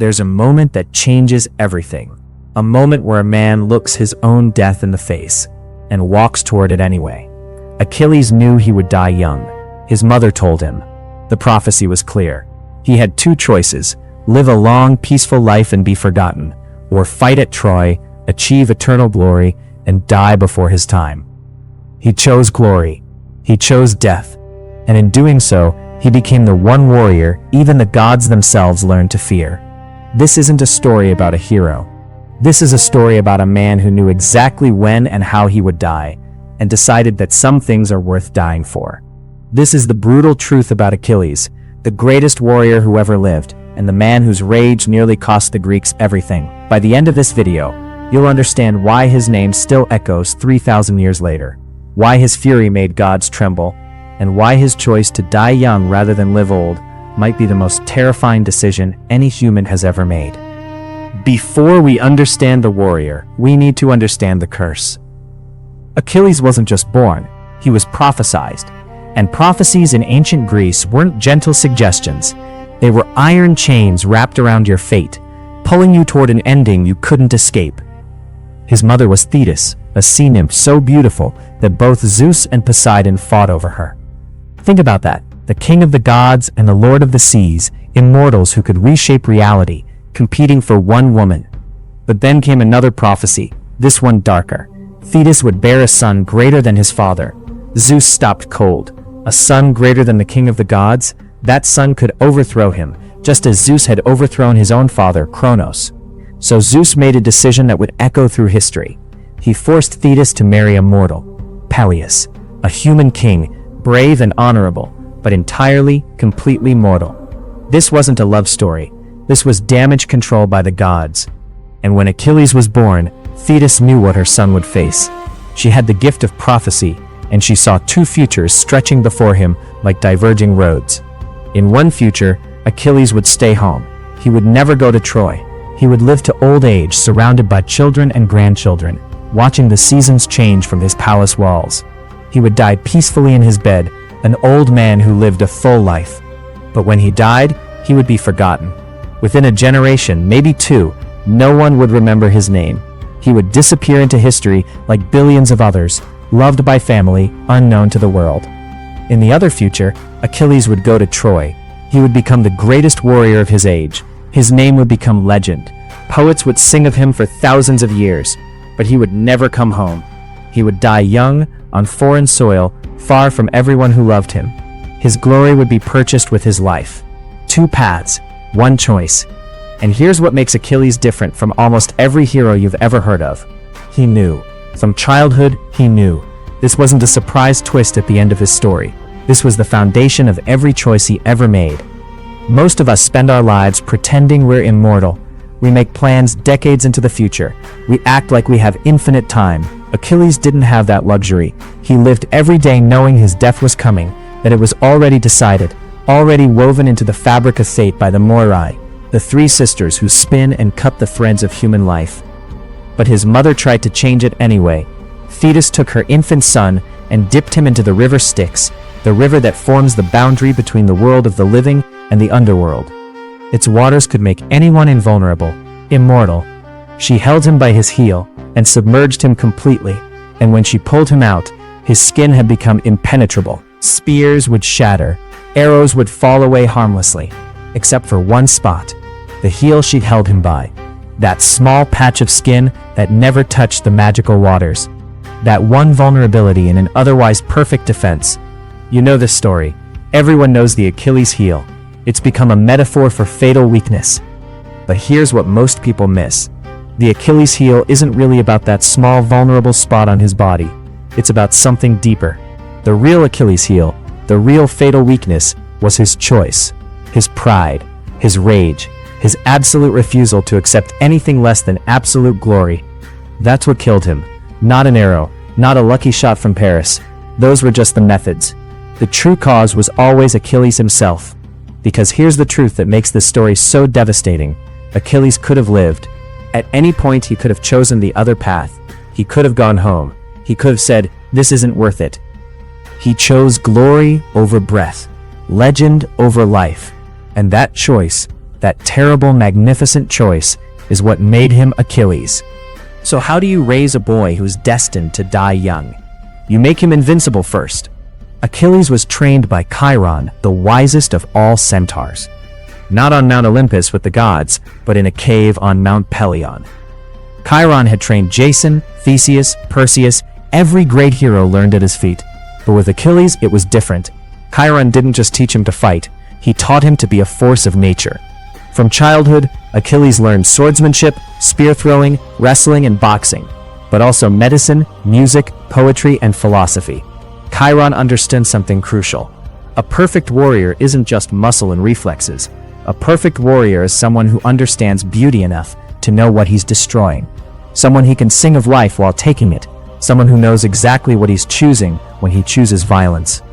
there's a moment that changes everything. A moment where a man looks his own death in the face and walks toward it anyway. Achilles knew he would die young. His mother told him. The prophecy was clear. He had two choices: live a long, peaceful life and be forgotten, or fight at Troy, achieve eternal glory, and die before his time. He chose glory. He chose death. And in doing so, he became the one warrior even the gods themselves learned to fear. This isn't a story about a hero. This is a story about a man who knew exactly when and how he would die, and decided that some things are worth dying for. This is the brutal truth about Achilles, the greatest warrior who ever lived, and the man whose rage nearly cost the Greeks everything. By the end of this video, you'll understand why his name still echoes 3,000 years later, why his fury made gods tremble, and why his choice to die young rather than live old might be the most terrifying decision any human has ever made. Before we understand the warrior, we need to understand the curse. Achilles wasn't just born, he was prophesized. And prophecies in ancient Greece weren't gentle suggestions. They were iron chains wrapped around your fate, pulling you toward an ending you couldn't escape. His mother was Thetis, a sea nymph so beautiful that both Zeus and Poseidon fought over her. Think about that, the king of the gods and the lord of the seas, immortals who could reshape reality, competing for one woman. But then came another prophecy, this one darker. Thetis would bear a son greater than his father. Zeus stopped cold. A son greater than the king of the gods? That son could overthrow him, just as Zeus had overthrown his own father, Kronos. So Zeus made a decision that would echo through history. He forced Thetis to marry a mortal, Peleus, a human king, brave and honorable, but entirely, completely mortal. This wasn't a love story. This was damage control by the gods. And when Achilles was born, Thetis knew what her son would face. She had the gift of prophecy, and she saw two futures stretching before him like diverging roads. In one future, Achilles would stay home. He would never go to Troy. He would live to old age surrounded by children and grandchildren, watching the seasons change from his palace walls. He would die peacefully in his bed, an old man who lived a full life. But when he died, he would be forgotten. Within a generation, maybe two, no one would remember his name. He would disappear into history like billions of others, loved by family, unknown to the world. In the other future, Achilles would go to Troy. He would become the greatest warrior of his age. His name would become legend. Poets would sing of him for thousands of years, but he would never come home. He would die young, on foreign soil, far from everyone who loved him. His glory would be purchased with his life. Two paths, one choice. And here's what makes Achilles different from almost every hero you've ever heard of. He knew. From childhood, he knew. This wasn't a surprise twist at the end of his story. This was the foundation of every choice he ever made. Most of us spend our lives pretending we're immortal. We make plans decades into the future. We act like we have infinite time. Achilles didn't have that luxury. He lived every day knowing his death was coming, that it was already decided, already woven into the fabric of fate by the Moirai, the three sisters who spin and cut the threads of human life. But his mother tried to change it anyway. Thetis took her infant son and dipped him into the river Styx, the river that forms the boundary between the world of the living and the underworld. Its waters could make anyone invulnerable, immortal. She held him by his heel and submerged him completely, and when she pulled him out, his skin had become impenetrable. Spears would shatter, arrows would fall away harmlessly, except for one spot, the heel she'd held him by. That small patch of skin that never touched the magical waters. That one vulnerability in an otherwise perfect defense. You know this story. Everyone knows the Achilles heel. It's become a metaphor for fatal weakness. But here's what most people miss. The Achilles heel isn't really about that small vulnerable spot on his body. It's about something deeper. The real Achilles heel, the real fatal weakness, was his choice, his pride, his rage, his absolute refusal to accept anything less than absolute glory. That's what killed him. Not an arrow, not a lucky shot from Paris. Those were just the methods. The true cause was always Achilles himself. Because here's the truth that makes this story so devastating. Achilles could have lived. At any point he could have chosen the other path. He could have gone home. He could have said, "This isn't worth it." He chose glory over breath, legend over life. And that choice that terrible, magnificent choice, is what made him Achilles. So how do you raise a boy who's destined to die young? You make him invincible first. Achilles was trained by Chiron, the wisest of all centaurs. Not on Mount Olympus with the gods, but in a cave on Mount Pelion. Chiron had trained Jason, Theseus, Perseus, every great hero learned at his feet. But with Achilles, it was different. Chiron didn't just teach him to fight, he taught him to be a force of nature. From childhood, Achilles learned swordsmanship, spear throwing, wrestling, and boxing, but also medicine, music, poetry, and philosophy. Chiron understood something crucial. A perfect warrior isn't just muscle and reflexes. A perfect warrior is someone who understands beauty enough to know what he's destroying. Someone he can sing of life while taking it. Someone who knows exactly what he's choosing when he chooses violence.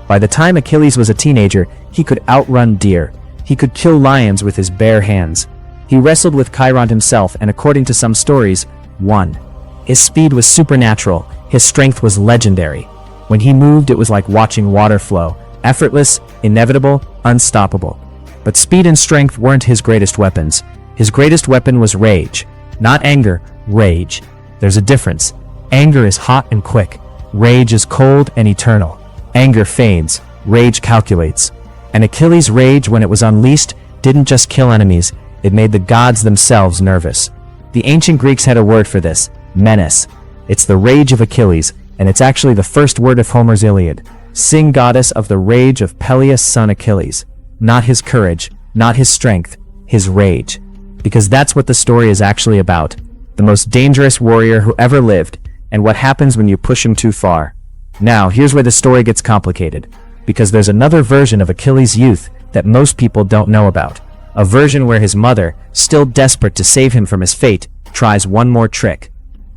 By the time Achilles was a teenager, he could outrun deer. He could kill lions with his bare hands. He wrestled with Chiron himself and, according to some stories, won. His speed was supernatural. His strength was legendary. When he moved, it was like watching water flow. Effortless, inevitable, unstoppable. But speed and strength weren't his greatest weapons. His greatest weapon was rage. Not anger, rage. There's a difference. Anger is hot and quick. Rage is cold and eternal. Anger fades. Rage calculates. And Achilles' rage, when it was unleashed, didn't just kill enemies, it made the gods themselves nervous. The ancient Greeks had a word for this, menace. It's the rage of Achilles, and it's actually the first word of Homer's Iliad. Sing, goddess, of the rage of Peleus' son Achilles. Not his courage, not his strength, his rage. Because that's what the story is actually about. The most dangerous warrior who ever lived, and what happens when you push him too far. Now, here's where the story gets complicated. Because there's another version of Achilles' youth that most people don't know about. A version where his mother, still desperate to save him from his fate, tries one more trick.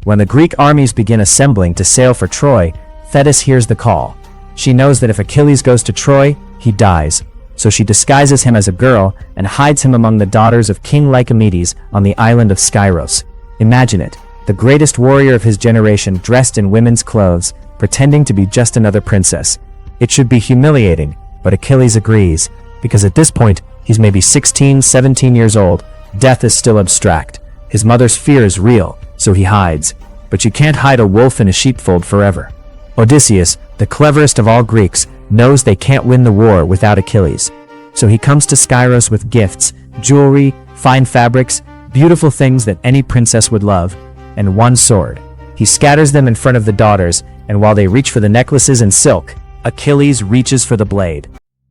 When the Greek armies begin assembling to sail for Troy, Thetis hears the call. She knows that if Achilles goes to Troy, he dies. So she disguises him as a girl and hides him among the daughters of King Lycomedes on the island of Skyros. Imagine it, the greatest warrior of his generation dressed in women's clothes, pretending to be just another princess. It should be humiliating, but Achilles agrees, because at this point, he's maybe 16, 17 years old. Death is still abstract. His mother's fear is real, so he hides. But you can't hide a wolf in a sheepfold forever. Odysseus, the cleverest of all Greeks, knows they can't win the war without Achilles. So he comes to Skyros with gifts, jewelry, fine fabrics, beautiful things that any princess would love, and one sword. He scatters them in front of the daughters, and while they reach for the necklaces and silk, Achilles reaches for the blade.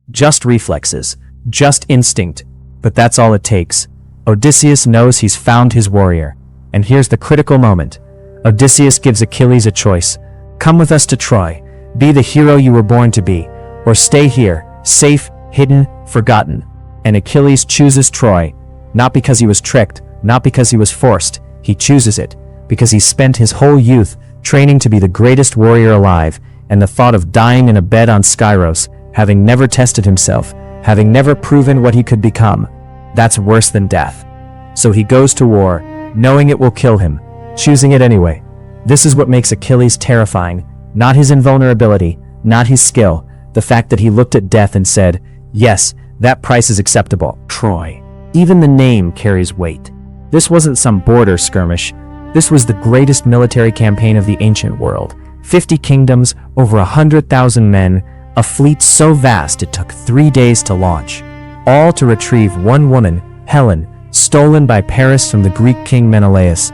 Just reflexes, just instinct, but that's all it takes. Odysseus knows he's found his warrior. And here's the critical moment. Odysseus gives Achilles a choice. Come with us to Troy. Be the hero you were born to be. Or stay here, safe, hidden, forgotten. And Achilles chooses Troy. Not because he was tricked, not because he was forced. He chooses it because he spent his whole youth training to be the greatest warrior alive, and the thought of dying in a bed on Skyros, having never tested himself, having never proven what he could become, that's worse than death. So he goes to war, knowing it will kill him, choosing it anyway. This is what makes Achilles terrifying, not his invulnerability, not his skill, the fact that he looked at death and said, yes, that price is acceptable. Troy. Even the name carries weight. This wasn't some border skirmish. This was the greatest military campaign of the ancient world. 50 kingdoms, over 100,000 men, a fleet so vast it took 3 days to launch. All to retrieve one woman, Helen, stolen by Paris from the Greek king Menelaus.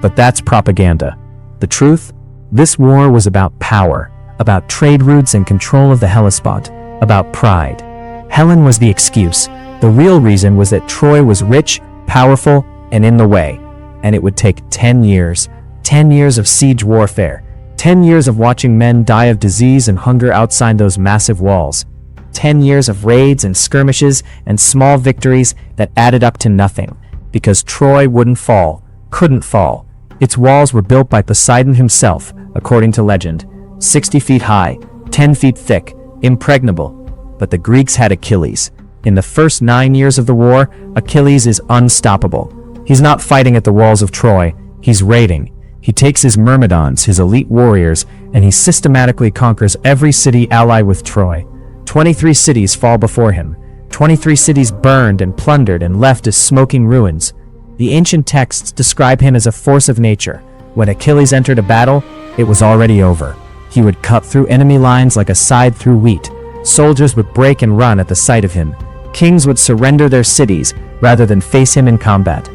But that's propaganda. The truth? This war was about power, about trade routes and control of the Hellespont, about pride. Helen was the excuse. The real reason was that Troy was rich, powerful, and in the way. And it would take 10 years. 10 years of siege warfare. 10 years of watching men die of disease and hunger outside those massive walls. 10 years of raids and skirmishes and small victories that added up to nothing. Because Troy wouldn't fall, couldn't fall. Its walls were built by Poseidon himself, according to legend. 60 feet high, 10 feet thick, impregnable. But the Greeks had Achilles. In the first 9 years of the war, Achilles is unstoppable. He's not fighting at the walls of Troy, he's raiding. He takes his myrmidons, his elite warriors, and he systematically conquers every city allied with Troy. 23 cities fall before him. 23 cities burned and plundered and left as smoking ruins. The ancient texts describe him as a force of nature. When Achilles entered a battle, it was already over. He would cut through enemy lines like a scythe through wheat. Soldiers would break and run at the sight of him. Kings would surrender their cities rather than face him in combat.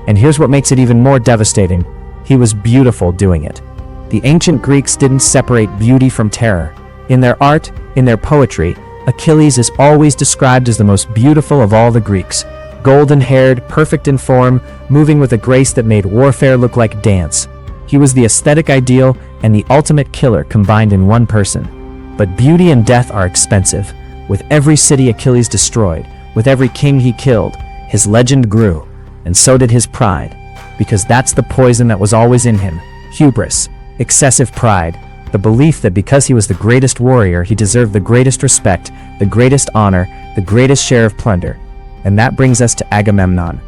And here's what makes it even more devastating. He was beautiful doing it. The ancient Greeks didn't separate beauty from terror. In their art, in their poetry, Achilles is always described as the most beautiful of all the Greeks. Golden-haired, perfect in form, moving with a grace that made warfare look like dance. He was the aesthetic ideal and the ultimate killer combined in one person. But beauty and death are expensive. With every city Achilles destroyed, with every king he killed, his legend grew, and so did his pride. Because that's the poison that was always in him. Hubris, excessive pride, the belief that because he was the greatest warrior, he deserved the greatest respect, the greatest honor, the greatest share of plunder. And that brings us to Agamemnon.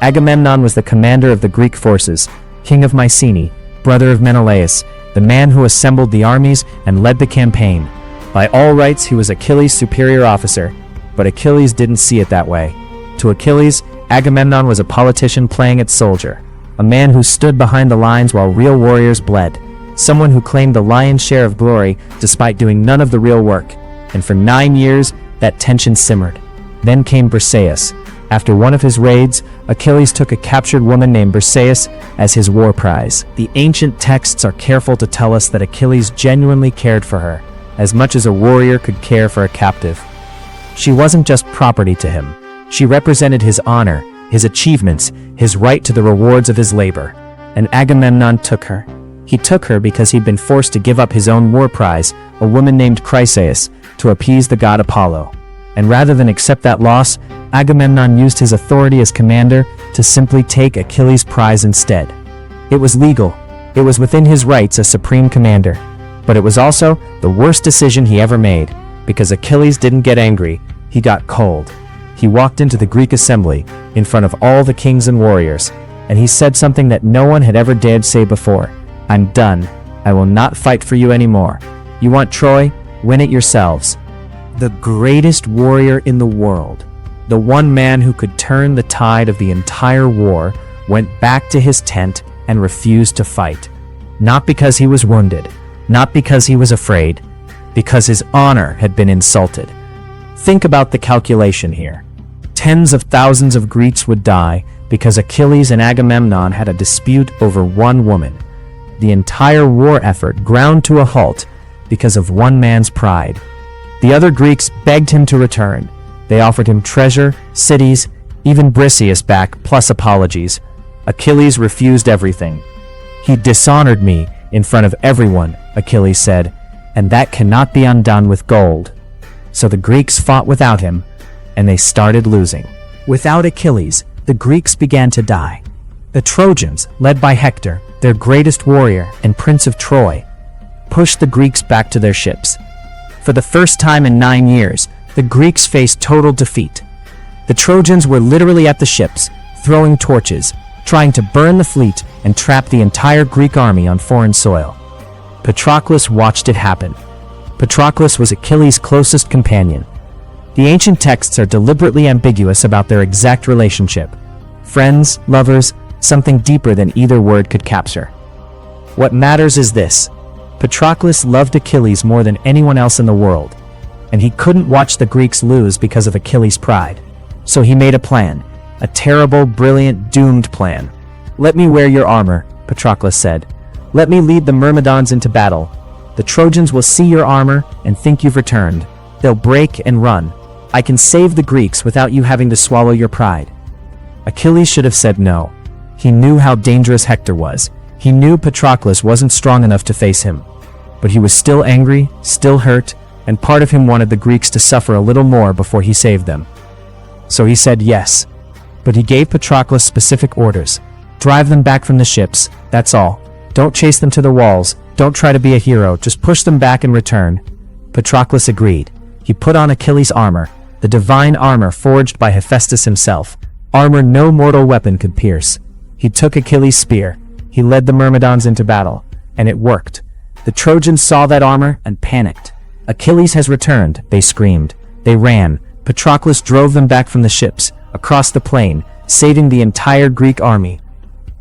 Agamemnon was the commander of the Greek forces, king of Mycenae, brother of Menelaus, the man who assembled the armies and led the campaign. By all rights, he was Achilles' superior officer, but Achilles didn't see it that way. To Achilles, Agamemnon was a politician playing at soldier, a man who stood behind the lines while real warriors bled, someone who claimed the lion's share of glory despite doing none of the real work. And for 9 years, that tension simmered. Then came Briseis. After one of his raids, Achilles took a captured woman named Briseis as his war prize. The ancient texts are careful to tell us that Achilles genuinely cared for her, as much as a warrior could care for a captive. She wasn't just property to him. She represented his honor, his achievements, his right to the rewards of his labor. And Agamemnon took her. He took her because he'd been forced to give up his own war prize, a woman named Chryseis, to appease the god Apollo. And rather than accept that loss, Agamemnon used his authority as commander to simply take Achilles' prize instead. It was legal. It was within his rights as supreme commander. But it was also the worst decision he ever made, because Achilles didn't get angry, he got cold. He walked into the Greek assembly, in front of all the kings and warriors, and he said something that no one had ever dared say before. "I'm done. I will not fight for you anymore. You want Troy? Win it yourselves." The greatest warrior in the world, the one man who could turn the tide of the entire war, went back to his tent and refused to fight. Not because he was wounded, not because he was afraid, because his honor had been insulted. Think about the calculation here. Tens of thousands of Greeks would die because Achilles and Agamemnon had a dispute over one woman. The entire war effort ground to a halt because of one man's pride. The other Greeks begged him to return. They offered him treasure, cities, even Briseis back, plus apologies. Achilles refused everything. "He dishonored me in front of everyone," Achilles said, "and that cannot be undone with gold." So the Greeks fought without him, and they started losing. Without Achilles, the Greeks began to die. The Trojans, led by Hector, their greatest warrior and prince of Troy, pushed the Greeks back to their ships. For the first time in 9 years, the Greeks faced total defeat. The Trojans were literally at the ships, throwing torches, trying to burn the fleet and trap the entire Greek army on foreign soil. Patroclus watched it happen. Patroclus was Achilles' closest companion. The ancient texts are deliberately ambiguous about their exact relationship. Friends, lovers, something deeper than either word could capture. What matters is this: Patroclus loved Achilles more than anyone else in the world, and he couldn't watch the Greeks lose because of Achilles' pride. So he made a plan, a terrible, brilliant, doomed plan. "Let me wear your armor," Patroclus said. "Let me lead the Myrmidons into battle. The Trojans will see your armor and think you've returned. They'll break and run. I can save the Greeks without you having to swallow your pride." Achilles should have said no. He knew how dangerous Hector was. He knew Patroclus wasn't strong enough to face him. But he was still angry, still hurt, and part of him wanted the Greeks to suffer a little more before he saved them. So he said yes. But he gave Patroclus specific orders. Drive them back from the ships, that's all. Don't chase them to the walls. Don't try to be a hero, just push them back in return. Patroclus agreed. He put on Achilles' armor, the divine armor forged by Hephaestus himself, armor no mortal weapon could pierce. He took Achilles' spear. He led the Myrmidons into battle, and it worked. The Trojans saw that armor and panicked. "Achilles has returned," they screamed. They ran, Patroclus drove them back from the ships, across the plain, saving the entire Greek army.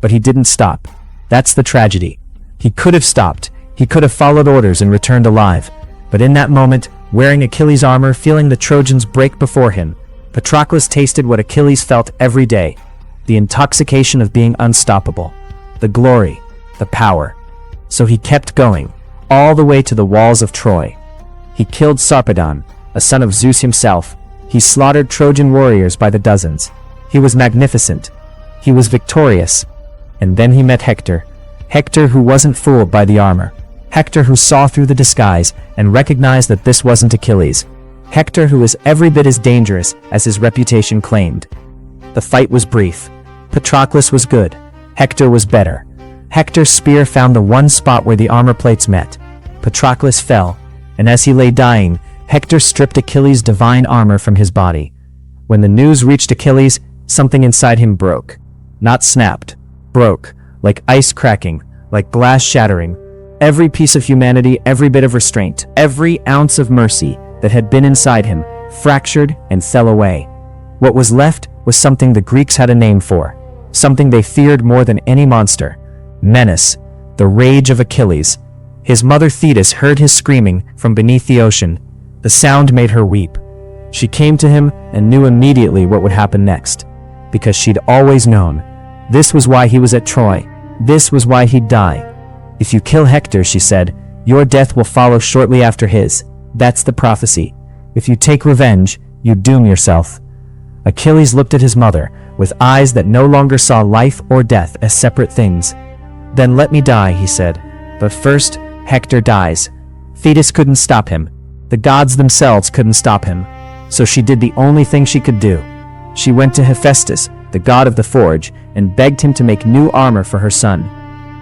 But he didn't stop. That's the tragedy. He could have stopped. He could have followed orders and returned alive. But in that moment, wearing Achilles' armor, feeling the Trojans break before him, Patroclus tasted what Achilles felt every day: the intoxication of being unstoppable, the glory, the power. So he kept going, all the way to the walls of Troy. He killed Sarpedon, a son of Zeus himself. He slaughtered Trojan warriors by the dozens. He was magnificent. He was victorious. And then he met Hector. Hector who wasn't fooled by the armor. Hector who saw through the disguise and recognized that this wasn't Achilles. Hector who was every bit as dangerous as his reputation claimed. The fight was brief. Patroclus was good. Hector was better. Hector's spear found the one spot where the armor plates met. Patroclus fell, and as he lay dying, Hector stripped Achilles' divine armor from his body. When the news reached Achilles, something inside him broke. Not snapped. Broke. Like ice cracking, like glass shattering. Every piece of humanity, every bit of restraint, every ounce of mercy that had been inside him, fractured and fell away. What was left was something the Greeks had a name for. Something they feared more than any monster. Menace. The rage of Achilles. His mother Thetis heard his screaming from beneath the ocean. The sound made her weep. She came to him and knew immediately what would happen next. Because she'd always known. This was why he was at Troy. This was why he'd die. If you kill Hector, she said, your death will follow shortly after his. That's the prophecy. If you take revenge, you doom yourself. Achilles looked at his mother with eyes that no longer saw life or death as separate things. Then let me die, he said. But first, Hector dies. Thetis couldn't stop him. The gods themselves couldn't stop him. So she did the only thing she could do. She went to Hephaestus, the god of the forge, and begged him to make new armor for her son.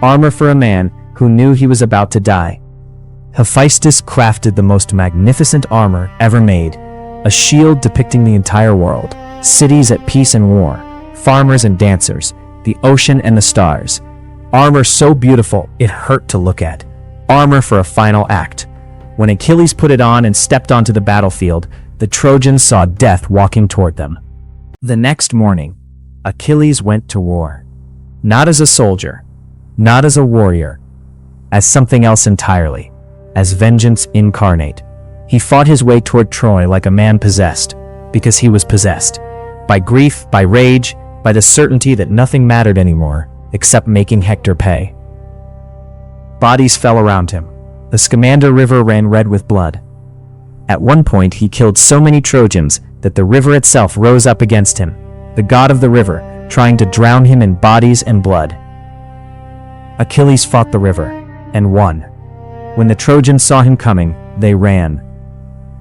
Armor for a man who knew he was about to die. Hephaestus crafted the most magnificent armor ever made, a shield depicting the entire world, cities at peace and war, farmers and dancers, the ocean and the stars. Armor so beautiful it hurt to look at. Armor for a final act. When Achilles put it on and stepped onto the battlefield, the Trojans saw death walking toward them. The next morning, Achilles went to war. Not as a soldier, not as a warrior, as something else entirely, as vengeance incarnate. He fought his way toward Troy like a man possessed, because he was possessed. By grief, by rage, by the certainty that nothing mattered anymore, except making Hector pay. Bodies fell around him. The Scamander River ran red with blood. At one point he killed so many Trojans that the river itself rose up against him, the god of the river, trying to drown him in bodies and blood. Achilles fought the river, and won. When the Trojans saw him coming, they ran.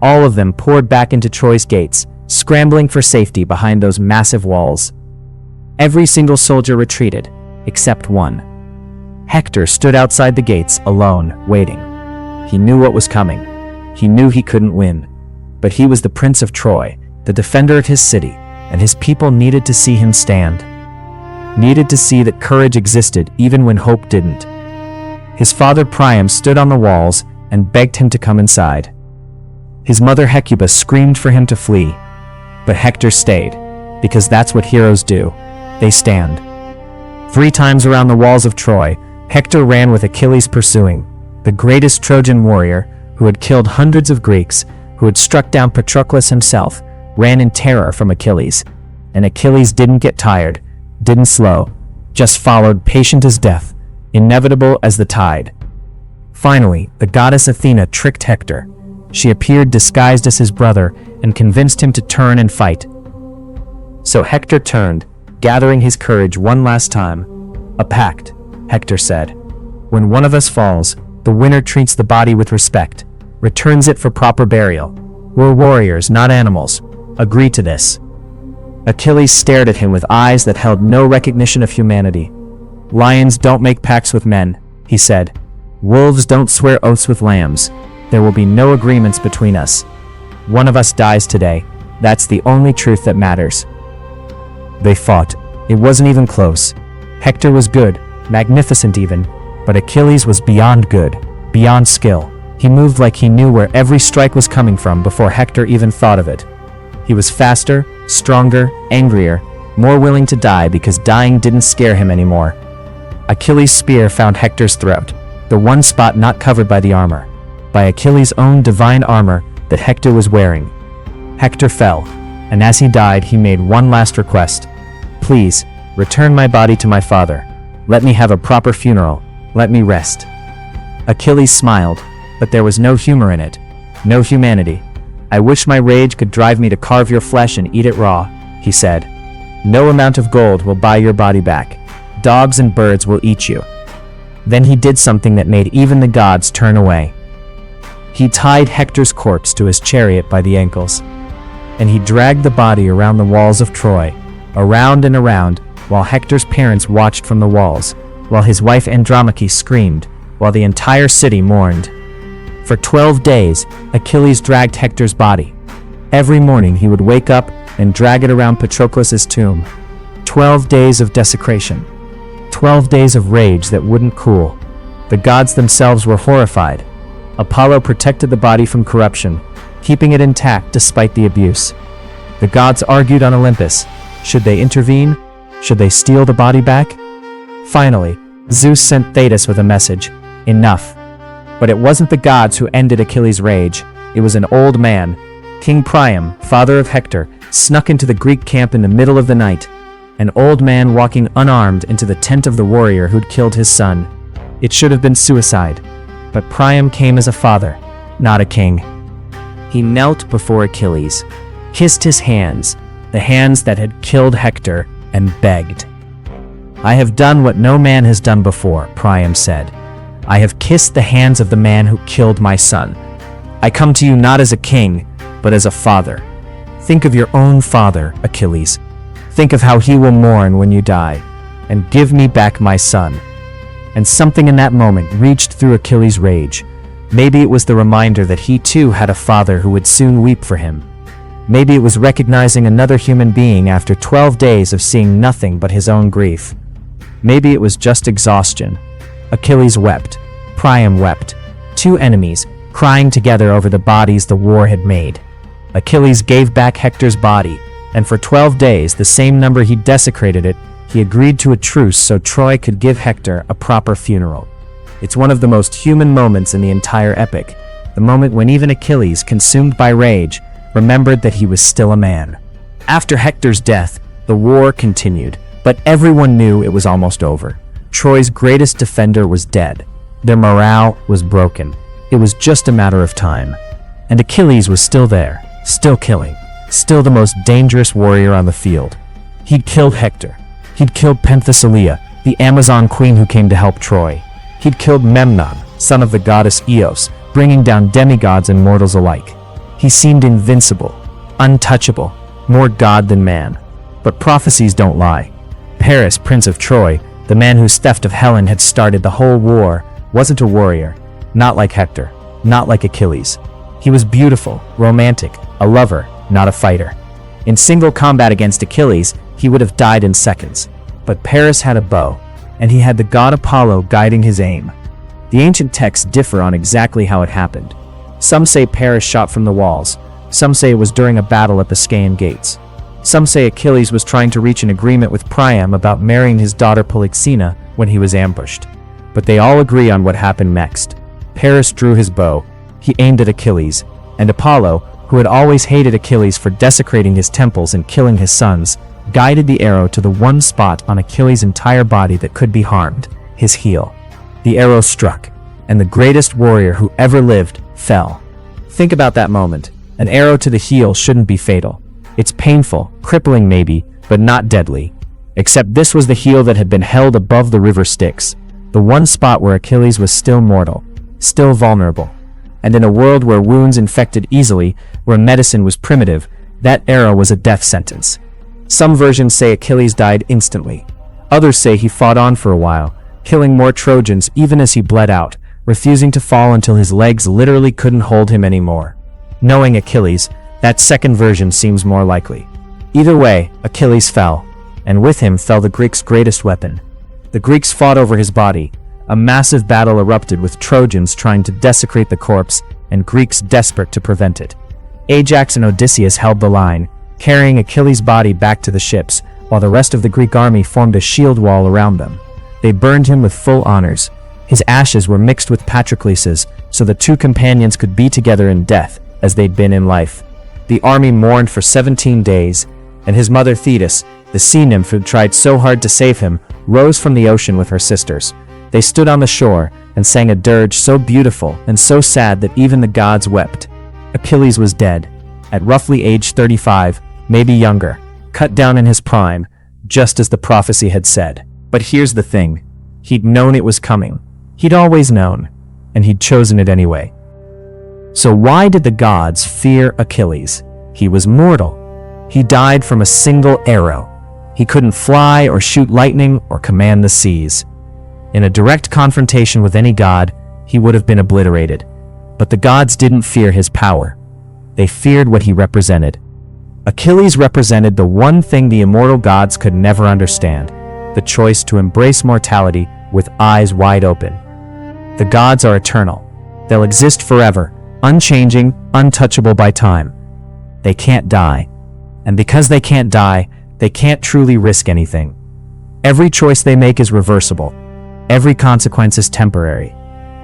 All of them poured back into Troy's gates, scrambling for safety behind those massive walls. Every single soldier retreated, except one. Hector stood outside the gates, alone, waiting. He knew what was coming. He knew he couldn't win. But he was the prince of Troy, the defender of his city, and his people needed to see him stand. Needed to see that courage existed even when hope didn't. His father Priam stood on the walls and begged him to come inside. His mother Hecuba screamed for him to flee. But Hector stayed, because that's what heroes do. They stand. 3 times around the walls of Troy, Hector ran with Achilles pursuing, the greatest Trojan warrior who had killed hundreds of Greeks, who had struck down Patroclus himself, ran in terror from Achilles. And Achilles didn't get tired, didn't slow, just followed, patient as death, inevitable as the tide. Finally, the goddess Athena tricked Hector. She appeared disguised as his brother and convinced him to turn and fight. So Hector turned, gathering his courage one last time. A pact, Hector said. When one of us falls, the winner treats the body with respect, returns it for proper burial. We're warriors, not animals. Agree to this. Achilles stared at him with eyes that held no recognition of humanity. Lions don't make pacts with men, he said. Wolves don't swear oaths with lambs. There will be no agreements between us. One of us dies today. That's the only truth that matters. They fought. It wasn't even close. Hector was good, magnificent even, but Achilles was beyond good, beyond skill. He moved like he knew where every strike was coming from before Hector even thought of it. He was faster, stronger, angrier, more willing to die because dying didn't scare him anymore. Achilles' spear found Hector's throat, the one spot not covered by the armor, by Achilles' own divine armor that Hector was wearing. Hector fell, and as he died, he made one last request. Please, return my body to my father. Let me have a proper funeral. Let me rest. Achilles smiled, but there was no humor in it. No humanity. I wish my rage could drive me to carve your flesh and eat it raw, he said. No amount of gold will buy your body back. Dogs and birds will eat you. Then he did something that made even the gods turn away. He tied Hector's corpse to his chariot by the ankles, and he dragged the body around the walls of Troy, around and around, while Hector's parents watched from the walls, while his wife Andromache screamed, while the entire city mourned. For 12 days, Achilles dragged Hector's body. Every morning he would wake up and drag it around Patroclus's tomb. 12 days of desecration. 12 days of rage that wouldn't cool. The gods themselves were horrified. Apollo protected the body from corruption, keeping it intact despite the abuse. The gods argued on Olympus. Should they intervene? Should they steal the body back? Finally, Zeus sent Thetis with a message. Enough. But it wasn't the gods who ended Achilles' rage. It was an old man. King Priam, father of Hector, snuck into the Greek camp in the middle of the night. An old man walking unarmed into the tent of the warrior who'd killed his son. It should have been suicide. But Priam came as a father, not a king. He knelt before Achilles, kissed his hands, the hands that had killed Hector, and begged. I have done what no man has done before, Priam said. I have kissed the hands of the man who killed my son. I come to you not as a king, but as a father. Think of your own father, Achilles. Think of how he will mourn when you die, and give me back my son. And something in that moment reached through Achilles' rage. Maybe it was the reminder that he too had a father who would soon weep for him. Maybe it was recognizing another human being after 12 days of seeing nothing but his own grief. Maybe it was just exhaustion. Achilles wept. Priam wept. Two enemies, crying together over the bodies the war had made. Achilles gave back Hector's body, and for 12 days, the same number he desecrated it, he agreed to a truce so Troy could give Hector a proper funeral. It's one of the most human moments in the entire epic, the moment when even Achilles, consumed by rage, remembered that he was still a man. After Hector's death, the war continued, but everyone knew it was almost over. Troy's greatest defender was dead. Their morale was broken. It was just a matter of time. And Achilles was still there, still killing, still the most dangerous warrior on the field. He'd killed Hector. He'd killed Penthesilea, the Amazon queen who came to help Troy. He'd killed Memnon, son of the goddess Eos, bringing down demigods and mortals alike. He seemed invincible, untouchable, more god than man. But prophecies don't lie. Paris, prince of Troy, the man whose theft of Helen had started the whole war, wasn't a warrior, not like Hector, not like Achilles. He was beautiful, romantic, a lover, not a fighter. In single combat against Achilles, he would have died in seconds. But Paris had a bow, and he had the god Apollo guiding his aim. The ancient texts differ on exactly how it happened. Some say Paris shot from the walls. Some say it was during a battle at the Scaean gates. Some say Achilles was trying to reach an agreement with Priam about marrying his daughter Polyxena when he was ambushed. But they all agree on what happened next. Paris drew his bow. He aimed at Achilles, and Apollo, who had always hated Achilles for desecrating his temples and killing his sons, guided the arrow to the one spot on Achilles' entire body that could be harmed, his heel. The arrow struck, and the greatest warrior who ever lived fell. Think about that moment. An arrow to the heel shouldn't be fatal. It's painful, crippling maybe, but not deadly. Except this was the heel that had been held above the river Styx, the one spot where Achilles was still mortal, still vulnerable. And in a world where wounds infected easily, where medicine was primitive, that arrow was a death sentence. Some versions say Achilles died instantly. Others say he fought on for a while, killing more Trojans even as he bled out, refusing to fall until his legs literally couldn't hold him anymore. Knowing Achilles, that second version seems more likely. Either way, Achilles fell, and with him fell the Greeks' greatest weapon. The Greeks fought over his body. A massive battle erupted with Trojans trying to desecrate the corpse and Greeks desperate to prevent it. Ajax and Odysseus held the line, carrying Achilles' body back to the ships, while the rest of the Greek army formed a shield wall around them. They burned him with full honors. His ashes were mixed with Patroclus's, so the two companions could be together in death as they'd been in life. The army mourned for 17 days, and his mother Thetis, the sea nymph who tried so hard to save him, rose from the ocean with her sisters. They stood on the shore and sang a dirge so beautiful and so sad that even the gods wept. Achilles was dead, at roughly age 35, maybe younger, cut down in his prime, just as the prophecy had said. But here's the thing. He'd known it was coming. He'd always known, and he'd chosen it anyway. So why did the gods fear Achilles? He was mortal. He died from a single arrow. He couldn't fly or shoot lightning or command the seas. In a direct confrontation with any god, he would have been obliterated. But the gods didn't fear his power. They feared what he represented. Achilles represented the one thing the immortal gods could never understand, the choice to embrace mortality with eyes wide open. The gods are eternal. They'll exist forever, unchanging, untouchable by time. They can't die. And because they can't die, they can't truly risk anything. Every choice they make is reversible. Every consequence is temporary.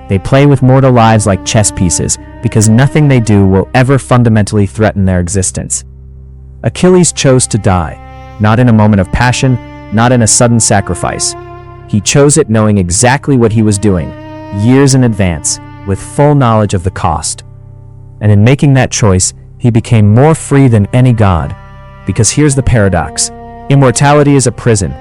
They play with mortal lives like chess pieces because nothing they do will ever fundamentally threaten their existence. Achilles chose to die, not in a moment of passion, not in a sudden sacrifice. He chose it knowing exactly what he was doing, years in advance, with full knowledge of the cost. And in making that choice, he became more free than any god. Because here's the paradox. Immortality is a prison.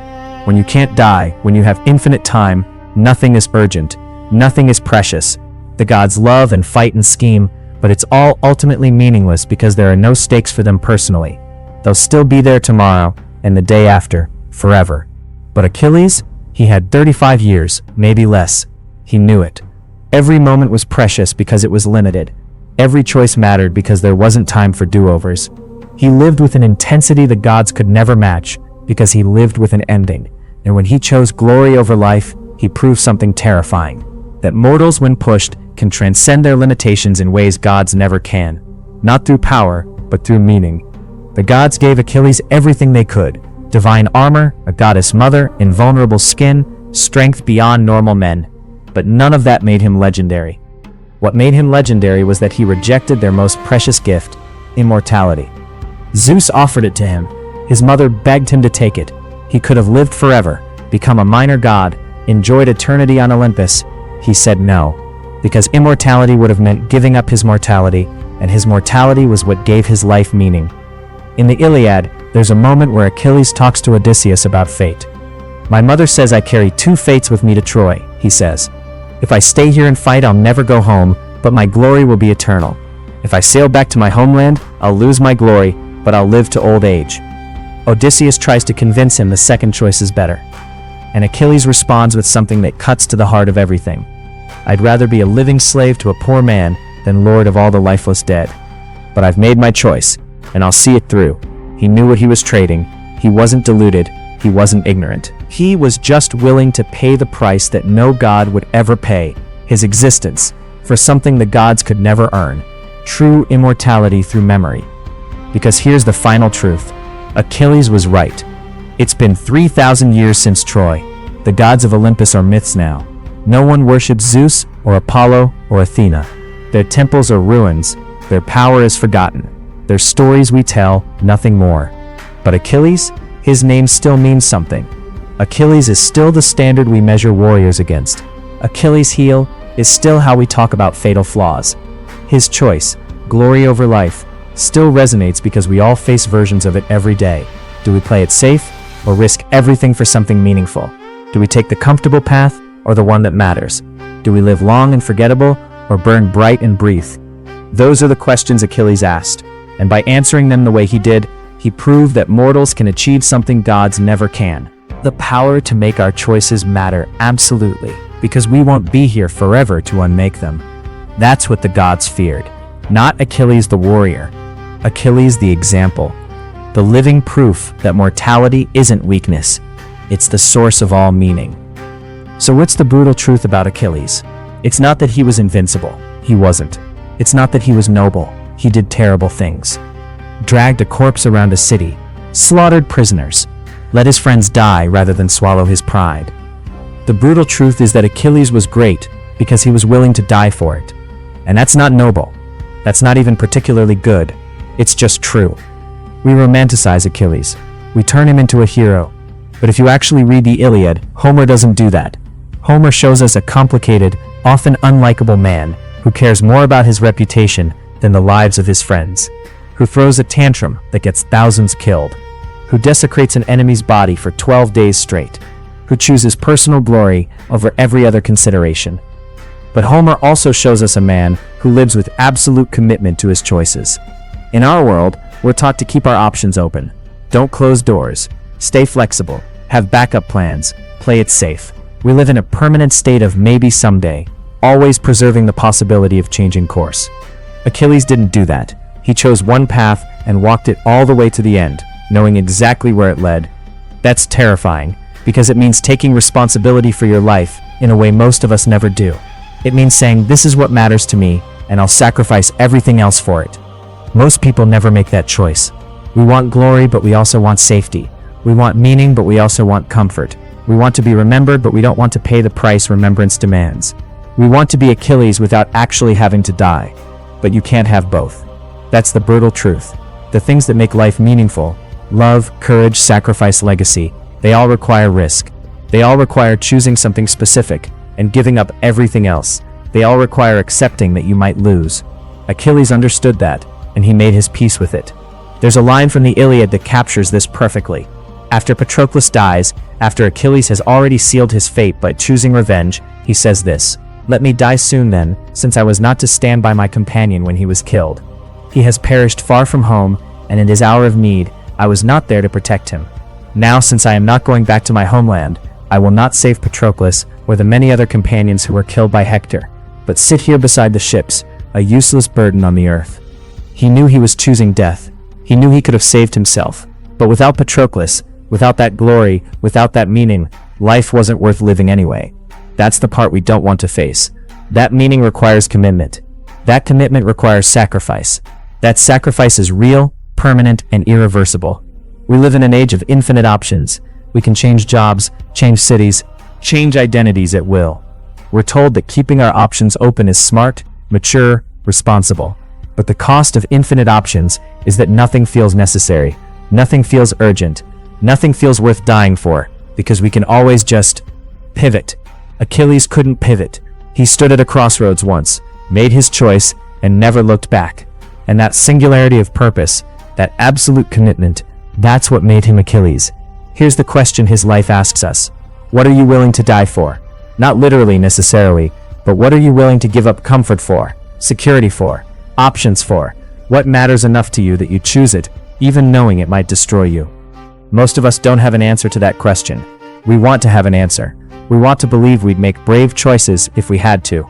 When you can't die, when you have infinite time, nothing is urgent, nothing is precious. The gods love and fight and scheme, but it's all ultimately meaningless because there are no stakes for them personally. They'll still be there tomorrow and the day after, forever. But Achilles, he had 35 years, maybe less. He knew it. Every moment was precious because it was limited. Every choice mattered because there wasn't time for do-overs. He lived with an intensity the gods could never match because he lived with an ending. And when he chose glory over life, he proved something terrifying. That mortals, when pushed, can transcend their limitations in ways gods never can. Not through power, but through meaning. The gods gave Achilles everything they could. Divine armor, a goddess mother, invulnerable skin, strength beyond normal men. But none of that made him legendary. What made him legendary was that he rejected their most precious gift, immortality. Zeus offered it to him. His mother begged him to take it. He could have lived forever, become a minor god, enjoyed eternity on Olympus. He said no, because immortality would have meant giving up his mortality, and his mortality was what gave his life meaning. In the Iliad, there's a moment where Achilles talks to Odysseus about fate. My mother says I carry two fates with me to Troy, he says. If I stay here and fight, I'll never go home, but my glory will be eternal. If I sail back to my homeland, I'll lose my glory, but I'll live to old age. Odysseus tries to convince him the second choice is better. And Achilles responds with something that cuts to the heart of everything. I'd rather be a living slave to a poor man than lord of all the lifeless dead. But I've made my choice, and I'll see it through. He knew what he was trading. He wasn't deluded. He wasn't ignorant. He was just willing to pay the price that no god would ever pay, his existence, for something the gods could never earn, true immortality through memory. Because here's the final truth. Achilles was right. It's been 3,000 years since Troy. The gods of Olympus are myths now. No one worships Zeus or Apollo or Athena. Their temples are ruins. Their power is forgotten. Their stories we tell, nothing more. But Achilles? His name still means something. Achilles is still the standard we measure warriors against. Achilles' heel is still how we talk about fatal flaws. His choice, glory over life, still resonates because we all face versions of it every day. Do we play it safe or risk everything for something meaningful? Do we take the comfortable path or the one that matters? Do we live long and forgettable or burn bright and breathe? Those are the questions Achilles asked, and by answering them the way he did, he proved that mortals can achieve something gods never can. The power to make our choices matter absolutely, because we won't be here forever to unmake them. That's what the gods feared. Not Achilles the warrior, Achilles the example. The living proof that mortality isn't weakness, it's the source of all meaning. So what's the brutal truth about Achilles? It's not that he was invincible. He wasn't. It's not that he was noble. he did terrible things. Dragged a corpse around a city, slaughtered prisoners, let his friends die rather than swallow his pride. The brutal truth is that Achilles was great because he was willing to die for it. And that's not noble. That's not even particularly good. It's just true. We romanticize Achilles. We turn him into a hero. But if you actually read the Iliad, Homer doesn't do that. Homer shows us a complicated, often unlikable man who cares more about his reputation than the lives of his friends, who throws a tantrum that gets thousands killed, who desecrates an enemy's body for 12 days straight, who chooses personal glory over every other consideration. But Homer also shows us a man who lives with absolute commitment to his choices. In our world, we're taught to keep our options open. Don't close doors. Stay flexible. Have backup plans. Play it safe. We live in a permanent state of maybe someday, always preserving the possibility of changing course. Achilles didn't do that. He chose one path and walked it all the way to the end, knowing exactly where it led. That's terrifying, because it means taking responsibility for your life in a way most of us never do. It means saying, this is what matters to me, and I'll sacrifice everything else for it. Most people never make that choice. We want glory, but we also want safety. We want meaning, but we also want comfort. We want to be remembered, but we don't want to pay the price remembrance demands. We want to be Achilles without actually having to die. But you can't have both. That's the brutal truth. The things that make life meaningful, love, courage, sacrifice, legacy, they all require risk. They all require choosing something specific and giving up everything else. They all require accepting that you might lose. Achilles understood that, and he made his peace with it. There's a line from the Iliad that captures this perfectly. After Patroclus dies, after Achilles has already sealed his fate by choosing revenge, he says this, "Let me die soon then, since I was not to stand by my companion when he was killed. He has perished far from home, and in his hour of need, I was not there to protect him. Now, since I am not going back to my homeland, I will not save Patroclus or the many other companions who were killed by Hector, but sit here beside the ships, a useless burden on the earth." He knew he was choosing death. He knew he could have saved himself. But without Patroclus, without that glory, without that meaning, life wasn't worth living anyway. That's the part we don't want to face. That meaning requires commitment. That commitment requires sacrifice. That sacrifice is real, permanent, and irreversible. We live in an age of infinite options. We can change jobs, change cities, change identities at will. We're told that keeping our options open is smart, mature, responsible. But the cost of infinite options is that nothing feels necessary, nothing feels urgent, nothing feels worth dying for, because we can always just pivot. Achilles couldn't pivot. He stood at a crossroads once, made his choice, and never looked back. And that singularity of purpose, that absolute commitment, that's what made him Achilles. Here's the question his life asks us. What are you willing to die for? Not literally necessarily, but what are you willing to give up comfort for, security for, options for? What matters enough to you that you choose it, even knowing it might destroy you? Most of us don't have an answer to that question. We want to have an answer. We want to believe we'd make brave choices if we had to.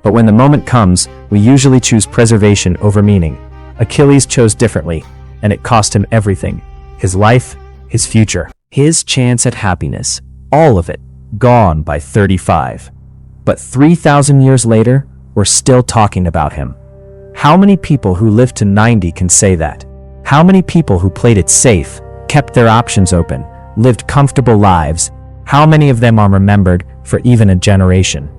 But when the moment comes, we usually choose preservation over meaning. Achilles chose differently, and it cost him everything. His life, his future, his chance at happiness. All of it, gone by 35. But 3,000 years later, we're still talking about him. How many people who lived to 90 can say that? How many people who played it safe, kept their options open, lived comfortable lives? How many of them are remembered for even a generation?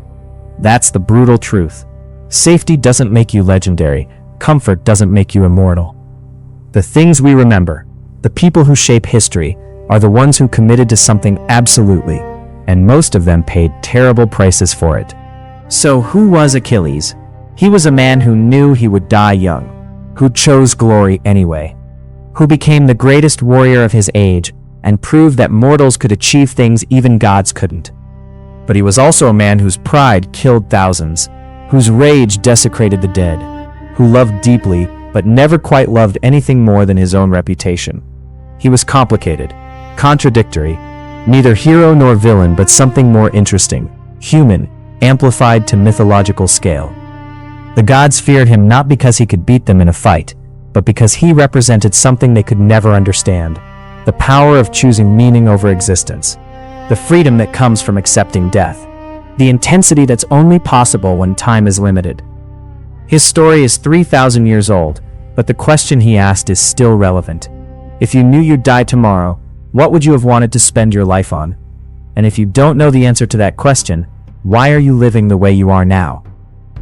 That's the brutal truth. Safety doesn't make you legendary. Comfort doesn't make you immortal. The things we remember, the people who shape history, are the ones who committed to something absolutely, and most of them paid terrible prices for it. So who was Achilles? He was a man who knew he would die young, who chose glory anyway, who became the greatest warrior of his age and proved that mortals could achieve things even gods couldn't. But he was also a man whose pride killed thousands, whose rage desecrated the dead, who loved deeply but never quite loved anything more than his own reputation. He was complicated, contradictory, neither hero nor villain but something more interesting, human, amplified to mythological scale. The gods feared him not because he could beat them in a fight, but because he represented something they could never understand, the power of choosing meaning over existence, the freedom that comes from accepting death, the intensity that's only possible when time is limited. His story is 3,000 years old, But the question he asked is still relevant. If you knew you'd die tomorrow, what would you have wanted to spend your life on? And if you don't know the answer to that question, why are you living the way you are now?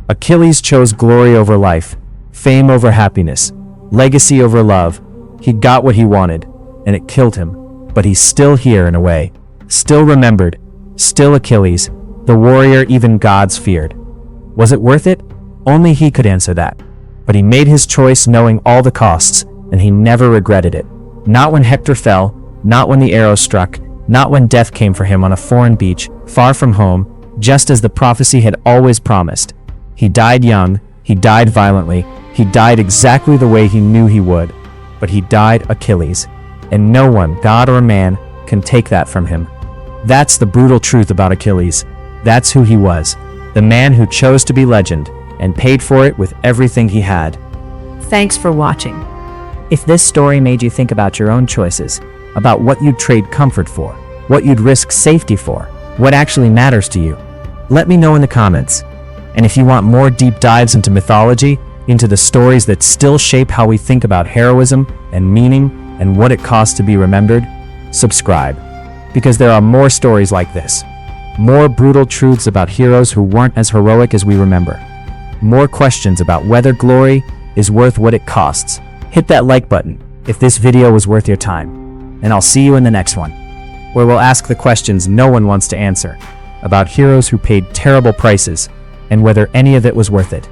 Achilles chose glory over life, fame over happiness, legacy over love. He got what he wanted, and it killed him. But he's still here in a way, still remembered, still Achilles, the warrior even gods feared. Was it worth it? Only he could answer that. But he made his choice knowing all the costs, and he never regretted it. Not when Hector fell, not when the arrow struck, not when death came for him on a foreign beach, far from home, just as the prophecy had always promised. He died young, he died violently, he died exactly the way he knew he would. But he died Achilles, and no one, God or man, can take that from him. That's the brutal truth about Achilles. That's who he was, the man who chose to be legend, and paid for it with everything he had. Thanks for watching. If this story made you think about your own choices, about what you'd trade comfort for, what you'd risk safety for, what actually matters to you, let me know in the comments. And if you want more deep dives into mythology, into the stories that still shape how we think about heroism and meaning and what it costs to be remembered, subscribe. Because there are more stories like this. More brutal truths about heroes who weren't as heroic as we remember. More questions about whether glory is worth what it costs. Hit that like button if this video was worth your time. And I'll see you in the next one, where we'll ask the questions no one wants to answer, about heroes who paid terrible prices, and whether any of it was worth it.